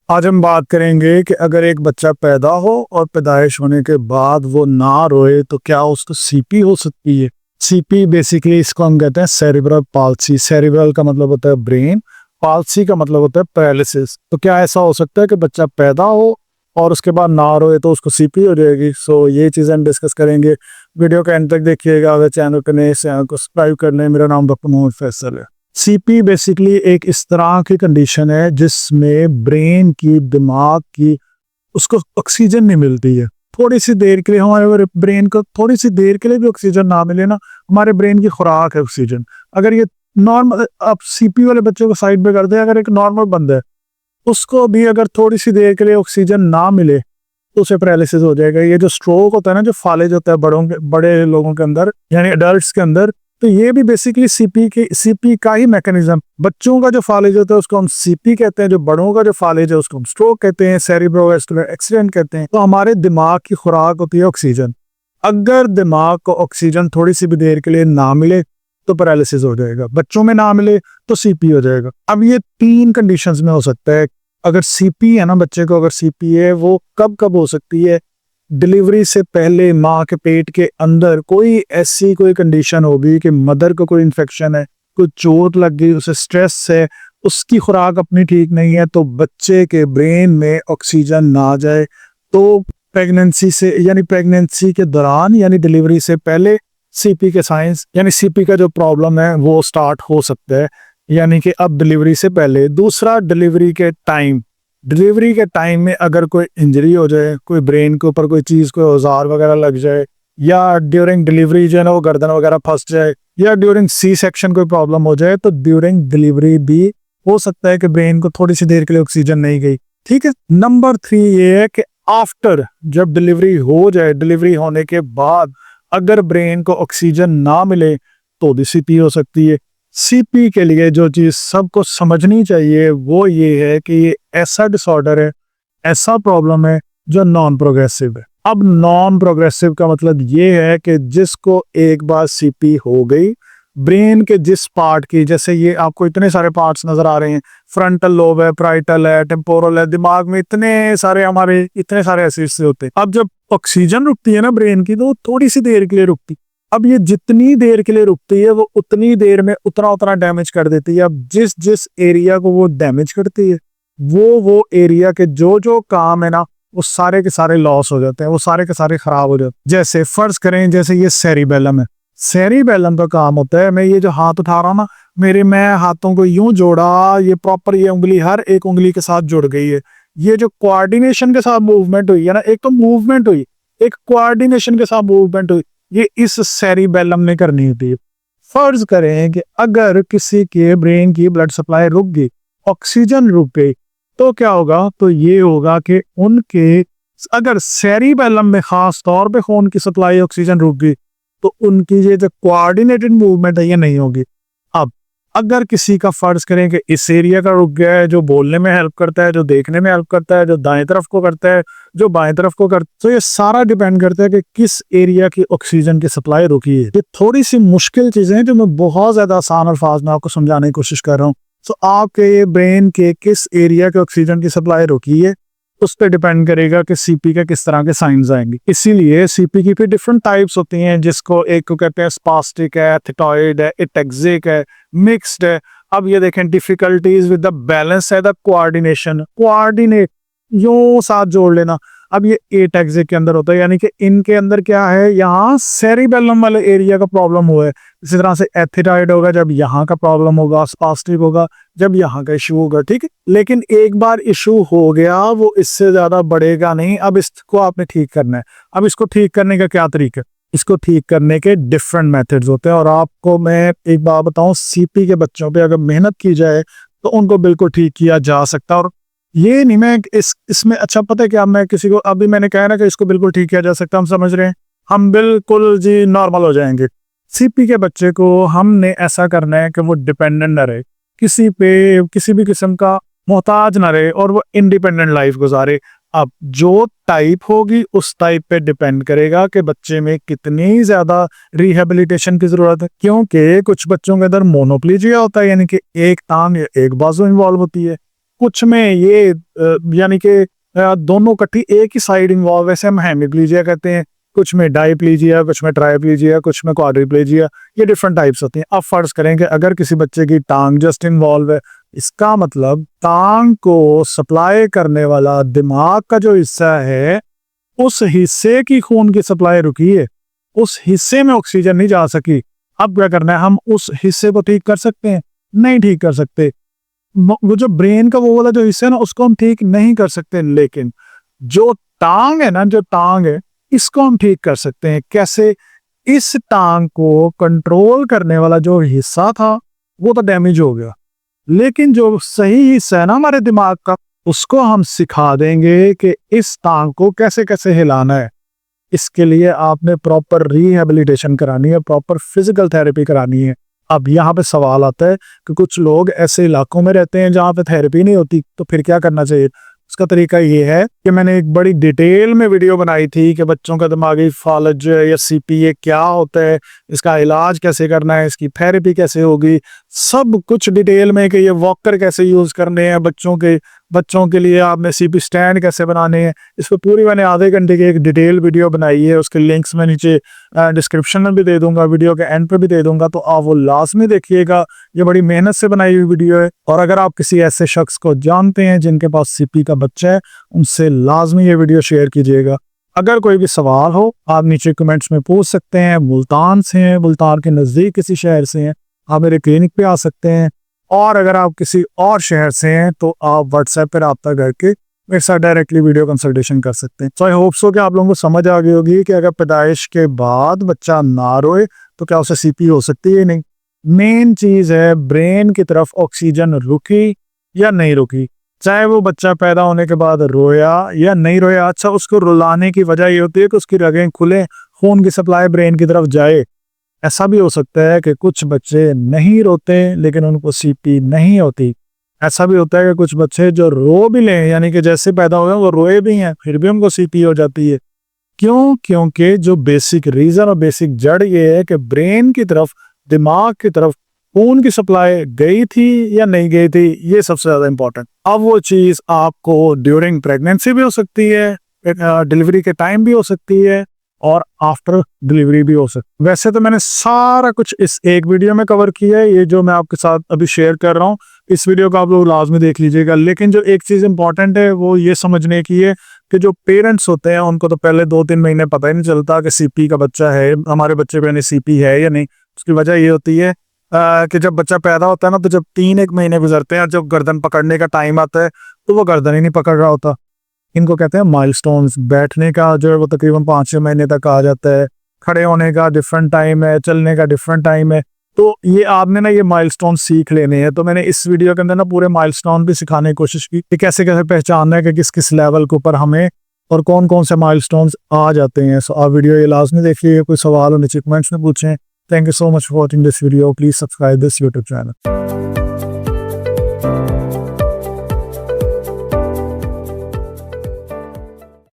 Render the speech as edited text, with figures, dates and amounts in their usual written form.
आज हम बात करेंगे कि अगर एक बच्चा पैदा हो और पैदाइश होने के बाद वो ना रोए तो क्या उसको सीपी हो सकती है। सीपी बेसिकली इसको हम कहते हैं सेरिब्रल पाल्सी। सेरिब्रल का मतलब होता है ब्रेन, पाल्सी का मतलब होता है पैरालिसिस। तो क्या ऐसा हो सकता है कि बच्चा पैदा हो और उसके बाद ना रोए तो उसको सीपी हो जाएगी। ये चीज़ें हम डिस्कस करेंगे। वीडियो का एंड तक देखिएगा। अगर चैनल पर नए चैनल को सब्सक्राइब कर लें। मेरा नाम डॉक्टर मोहम्मद फैसल है। सीपी बेसिकली एक इस तरह की कंडीशन है जिसमें ब्रेन की, दिमाग की, उसको ऑक्सीजन नहीं मिलती है। थोड़ी सी देर के लिए हमारे ब्रेन को थोड़ी सी देर के लिए भी ऑक्सीजन ना मिले ना, हमारे ब्रेन की खुराक है ऑक्सीजन। अगर ये नॉर्मल, आप सीपी वाले बच्चों को साइड पे कर दें, अगर एक नॉर्मल बंदा है उसको भी अगर थोड़ी सी देर के लिए ऑक्सीजन ना मिले तो उसे पैरालिसिस हो जाएगा। ये जो स्ट्रोक होता है ना, जो फालिज होता है बड़े लोगों के अंदर यानी अडल्ट्स के अंदर, तो ये भी बेसिकली सीपी का ही मैकेनिज्म। बच्चों का जो फालिज होता है उसको हम सीपी कहते हैं, जो बड़ों का जो फालिज है उसको हम स्ट्रोक कहते हैं, सेरिब्रोवास्कुलर एक्सीडेंट कहते हैं। तो हमारे दिमाग की खुराक होती है ऑक्सीजन। अगर दिमाग को ऑक्सीजन थोड़ी सी भी देर के लिए ना मिले तो पैरालिसिस हो जाएगा। बच्चों में ना मिले तो सीपी हो जाएगा। अब ये 3 कंडीशंस में हो सकता है। अगर सीपी है ना, बच्चे को अगर सीपी है, वो कब कब हो सकती है? डिलीवरी से पहले माँ के पेट के अंदर कोई ऐसी कोई कंडीशन होगी कि मदर को कोई इन्फेक्शन है, कोई चोट लग गई, उसे स्ट्रेस है, उसकी खुराक अपनी ठीक नहीं है, तो बच्चे के ब्रेन में ऑक्सीजन ना जाए तो प्रेगनेंसी से यानी प्रेगनेंसी के दौरान यानी डिलीवरी से पहले सीपी के साइंस यानी सीपी का जो प्रॉब्लम है वो स्टार्ट हो सकता है, यानी कि अब डिलीवरी से पहले। दूसरा, डिलीवरी के टाइम में अगर कोई इंजरी हो जाए, कोई ब्रेन के ऊपर कोई चीज़, कोई औजार वगैरह लग जाए, या ड्यूरिंग डिलीवरी जो है ना वो गर्दन वगैरह फंस जाए, या ड्यूरिंग सी सेक्शन कोई प्रॉब्लम हो जाए, तो ड्यूरिंग डिलीवरी भी हो सकता है कि ब्रेन को थोड़ी सी देर के लिए ऑक्सीजन नहीं गई। ठीक है। नंबर 3 ये है कि आफ्टर, जब डिलीवरी हो जाए, डिलीवरी होने के बाद अगर ब्रेन को ऑक्सीजन ना मिले तो भी सीपी हो सकती है। सीपी के लिए जो चीज सबको समझनी चाहिए वो ये है कि ये ऐसा डिसऑर्डर है, ऐसा प्रॉब्लम है जो नॉन प्रोग्रेसिव है। अब नॉन प्रोग्रेसिव का मतलब ये है कि जिसको एक बार सीपी हो गई, ब्रेन के जिस पार्ट की, जैसे ये आपको इतने सारे पार्ट्स नजर आ रहे हैं, फ्रंटल लोब है, प्राइटल है, टेम्पोरल है, दिमाग में इतने सारे ऐसे हिस्से होते हैं। अब जब ऑक्सीजन रुकती है ना ब्रेन की, तो वो थोड़ी सी देर के लिए रुकती। अब ये जितनी देर के लिए रुकती है वो उतनी देर में उतना डैमेज कर देती है। अब जिस जिस एरिया को वो डैमेज करती है वो एरिया के जो जो काम है ना वो सारे के सारे लॉस हो जाते हैं, वो सारे के सारे खराब हो जाते हैं। जैसे फर्ज करें, जैसे ये सेरिबेलम है। सेरिबेलम का काम होता है, मैं ये जो हाथ उठा रहा हूं ना, मैं हाथों को यूं जोड़ा, ये प्रॉपर, ये उंगली हर एक उंगली के साथ जुड़ गई है। ये जो कोऑर्डिनेशन के साथ मूवमेंट हुई है ना, एक तो मूवमेंट हुई, एक कोऑर्डिनेशन के साथ मूवमेंट हुई, ये इस सेरिबेलम ने करनी होती है। फर्ज करें कि अगर किसी के ब्रेन की ब्लड सप्लाई रुक गई, ऑक्सीजन रुक गई, तो क्या होगा? तो ये होगा कि उनके, अगर सेरिबेलम में खास तौर पे खून की सप्लाई, ऑक्सीजन रुक गई, तो उनकी ये जो कोऑर्डिनेटेड मूवमेंट है ये नहीं होगी। अब अगर किसी का फर्ज करें कि इस एरिया का रुक गया है, जो बोलने में हेल्प करता है, जो देखने में हेल्प करता है, जो दाएं तरफ को करता है, जो बाएं तरफ को करता है, तो ये सारा डिपेंड करता है कि किस एरिया की ऑक्सीजन की सप्लाई रुकी है। ये थोड़ी सी मुश्किल चीजें हैं जो मैं बहुत ज्यादा आसान अल्फाज में आपको समझाने की कोशिश कर रहा हूँ। तो आपके ब्रेन के किस एरिया के ऑक्सीजन की सप्लाई रुकी है उस पर डिपेंड करेगा कि सीपी के किस तरह के साइंस आएंगे। इसीलिए सीपी की फिर डिफरेंट टाइप्स होती हैं, जिसको एक को कहते हैं स्पास्टिक है, थेटॉइड है, एटेक्सिक है, मिक्स्ड है। अब ये देखें, डिफिकल्टीज विद द बैलेंस है, द कोऑर्डिनेट यूं साथ जोड़ लेना। अब ये एटेक्सिक के अंदर होता है, यानी कि इनके अंदर क्या है, यहाँ सेरिबेलम वाले एरिया का प्रॉब्लम हुआ है। इसी तरह से एथिटाइड होगा जब यहाँ का प्रॉब्लम होगा, स्पास्टिक होगा जब यहाँ का इशू होगा। ठीक है। लेकिन एक बार इशू हो गया वो इससे ज्यादा बढ़ेगा नहीं। अब इसको आपने ठीक करना है। अब इसको ठीक करने का क्या तरीका है? इसको ठीक करने के डिफरेंट मेथड्स होते हैं, और आपको मैं एक बात बताऊं, सीपी के बच्चों पे अगर मेहनत की जाए तो उनको बिल्कुल ठीक किया जा सकता है। और ये नहीं, मैं इसमें अच्छा पता है क्या, मैं किसी को अभी मैंने कहा ना कि इसको बिल्कुल ठीक किया जा सकता, हम समझ रहे हैं, हम बिल्कुल जी नॉर्मल हो जाएंगे। सीपी के बच्चे को हमने ऐसा करना है कि वो डिपेंडेंट ना रहे, किसी पे किसी भी किस्म का मोहताज ना रहे, और वो इंडिपेंडेंट लाइफ गुजारे। अब जो टाइप होगी उस टाइप पे डिपेंड करेगा कि बच्चे में कितनी ज्यादा रिहेबिलिटेशन की जरूरत है, क्योंकि कुछ बच्चों के अंदर मोनोप्लीजिया होता है, यानी कि एक टांग या एक बाजू इन्वॉल्व होती है। कुछ में ये यानी कि दोनों इकट्ठी एक ही साइड इन्वॉल्व है, जैसे हम हेमिप्लीजिया कहते हैं, कुछ में डाइप्लीजिया, कुछ में ट्राइप्लीजिया, कुछ में क्वाड्रिप्लीजिया, ये डिफरेंट टाइप्स होती हैं। अब फर्ज करें कि अगर किसी बच्चे की टांग जस्ट इन्वॉल्व है, इसका मतलब टांग को सप्लाई करने वाला दिमाग का जो हिस्सा है, उस हिस्से की खून की सप्लाई रुकी है, उस हिस्से में ऑक्सीजन नहीं जा सकी। अब क्या करना है, हम उस हिस्से को ठीक कर सकते हैं? नहीं ठीक कर सकते। वो जो ब्रेन का वो वाला जो हिस्सा है ना, उसको हम ठीक नहीं कर सकते, लेकिन जो टांग है ना, जो टांग है, इसको हम ठीक कर सकते हैं। कैसे? इस टांग को कंट्रोल करने वाला जो हिस्सा था वो तो डैमेज हो गया, लेकिन जो सही हिस्सा है ना हमारे दिमाग का, उसको हम सिखा देंगे कि इस टांग को कैसे कैसे हिलाना है। इसके लिए आपने प्रॉपर रिहेबिलिटेशन करानी है, प्रॉपर फिजिकल थेरेपी करानी है। अब यहाँ पे सवाल आता है कि कुछ लोग ऐसे इलाकों में रहते हैं जहाँ पे थेरेपी नहीं होती, तो फिर क्या करना चाहिए? उसका तरीका ये है कि मैंने एक बड़ी डिटेल में वीडियो बनाई थी कि बच्चों का दिमागी फालज या सीपीए क्या होता है, इसका इलाज कैसे करना है, इसकी थेरेपी कैसे होगी, सब कुछ डिटेल में, कि ये वॉकर कैसे यूज करने हैं बच्चों के लिए, आपने सीपी स्टैंड कैसे बनाने हैं। इस पर पूरी मैंने आधे घंटे की एक डिटेल वीडियो बनाई है, उसके लिंक्स मैं नीचे डिस्क्रिप्शन में भी दे दूंगा, वीडियो के एंड पे भी दे दूंगा, तो आप वो लाजमी देखिएगा। ये बड़ी मेहनत से बनाई हुई वीडियो है। और अगर आप किसी ऐसे शख्स को जानते हैं जिनके पास सीपी का बच्चा है, उनसे लाजमी ये वीडियो शेयर कीजिएगा। अगर कोई भी सवाल हो, आप नीचे कमेंट्स में पूछ सकते हैं। मुल्तान से हैं, मुल्तान के नज़दीक किसी शहर से हैं, आप मेरे क्लिनिक पे आ सकते हैं। और अगर आप किसी और शहर से हैं तो आप व्हाट्सएप पर रब्ता करके मेरे साथ डायरेक्टली वीडियो कंसल्टेशन कर सकते हैं। सो आई होप सो कि आप लोगों को समझ आ गई होगी कि अगर पैदाइश के बाद बच्चा ना रोए तो क्या उसे सीपी हो सकती है? नहीं। मेन चीज़ है ब्रेन की तरफ ऑक्सीजन रुकी या नहीं रुकी, चाहे वो बच्चा पैदा होने के बाद रोया या नहीं रोया। अच्छा, उसको रुलाने की वजह ये होती है कि उसकी रगें खुले, खून की सप्लाई ब्रेन की तरफ जाए। ऐसा भी हो सकता है कि कुछ बच्चे नहीं रोते लेकिन उनको सीपी नहीं होती। ऐसा भी होता है कि कुछ बच्चे जो रो भी लें, यानी कि जैसे पैदा हुए वो रोए भी हैं, फिर भी उनको सीपी हो जाती है। क्यों? क्योंकि जो बेसिक रीजन और बेसिक जड़ ये है कि ब्रेन की तरफ, दिमाग की तरफ खून की सप्लाई गई थी या नहीं गई थी, ये सबसे ज्यादा इंपॉर्टेंट। अब वो चीज आपको ड्यूरिंग प्रेगनेंसी भी हो सकती है, डिलीवरी के टाइम भी हो सकती है, और आफ्टर डिलीवरी भी हो सकती है। वैसे तो मैंने सारा कुछ इस एक वीडियो में कवर किया है, ये जो मैं आपके साथ अभी शेयर कर रहा हूँ, इस वीडियो को आप लोग लाजमी देख लीजिएगा। लेकिन जो एक चीज इंपॉर्टेंट है वो ये समझने की है कि जो पेरेंट्स होते हैं उनको तो पहले 2-3 महीने पता ही नहीं चलता कि सीपी का बच्चा है, हमारे बच्चे पे सीपी है या नहीं। उसकी वजह ये होती है कि जब बच्चा पैदा होता है ना, तो जब 3-1 महीने गुजरते हैं और जब गर्दन पकड़ने का टाइम आता है तो वो गर्दन ही नहीं पकड़ रहा होता। इनको कहते हैं माइलस्टोन्स। बैठने का जो है वो तकरीबन 5-6 महीने तक आ जाता है, खड़े होने का डिफरेंट टाइम है, चलने का डिफरेंट टाइम है। तो ये आपने ना ये माइलस्टोन सीख लेने हैं। तो मैंने इस वीडियो के अंदर ना पूरे माइलस्टोन भी सिखाने की कोशिश की कि कैसे कैसे पहचानना है कि किस किस लेवल के ऊपर हमें और कौन कौन से माइलस्टोन्स आ जाते हैं। सो आप वीडियो ये लाजमी देखिए। कोई सवाल हो नीचे कमेंट्स में पूछें। Thank you so much for watching this video. Please subscribe this YouTube channel.